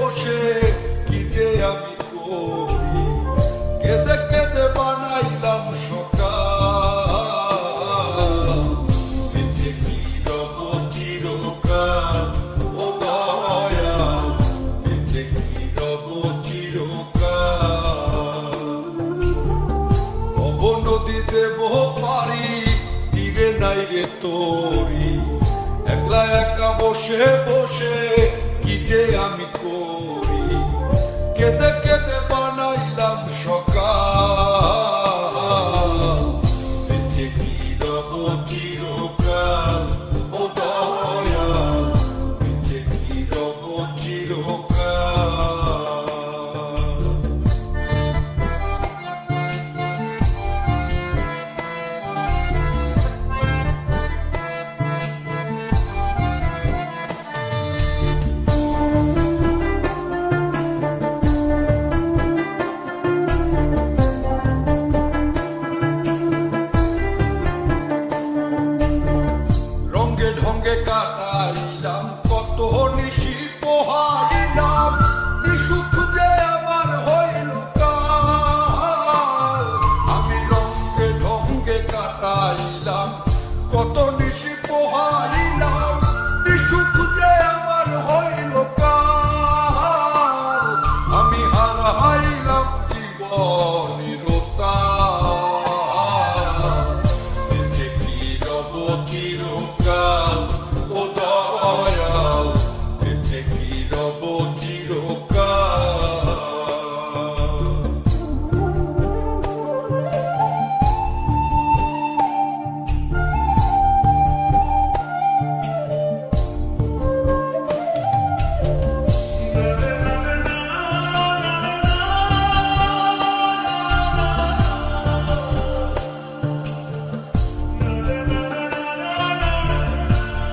বসে কি যে আমি করি, কেঁদে কেঁদে বানাইলাম সকাল, বেঁচে কি রব চিরকাল, ও দয়াল, বেঁচে কি রব চিরকাল। ভব নদীতে বহ পারি, তীরে নাই রে তোরি, একলা একা বসে বসে কি যে আমি করি, কেঁদে কেঁদে বানাইলাম সকাল, বেঁচে কি রব চিরকাল, ও দয়াল, বেঁচে কি রব চিরকাল। ঢঙ্গে কাটাইলাম কত নিশি পোহাইলাম, নিশুক যে আমার হইল কাল, আমি রঙ্গে ঢঙ্গে কাটাইলাম কত নিশি পোহাইলাম, নিশুক যে আমার হইল কাল, আমি হারাইলাম জীবনের তাল, বেঁচে কি রব চিরকাল, ও দয়াল, বেঁচে কি রব চিরকাল।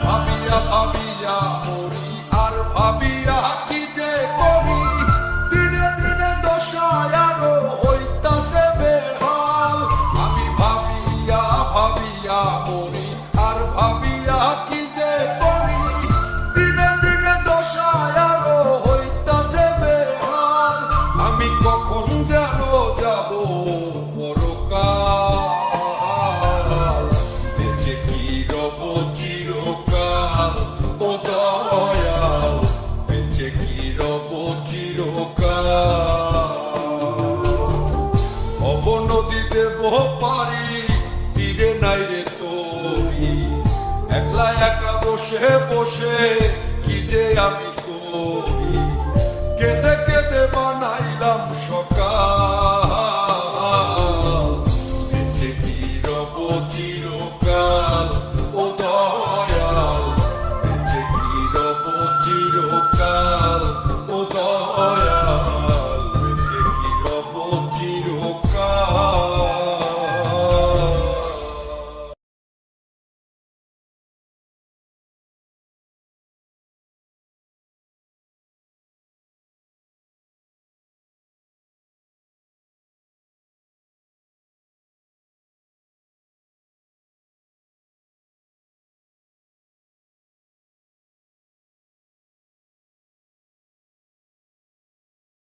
ভাবিয়া ভাবিয়া মরি আর ভাবিয়া কি যে করি, দিনে দিনে দশায় আরো হইতাছে বেহাল, আমি ভাবিয়া ভাবিয়া মরি আর ভাবিয়া কি যে করি, দিনে দিনে দশায় আরো হইতাছে বেহাল, আমি কখন যেন যাব পরকাল, বেঁচে কি রব চিরকাল, ও দয়াল, বেঁচে কি রব চিরকাল। ভব নদীতে বহ পারি, তীরে নাই রে তোরি, একলা একা বসে বসে কি যে আমি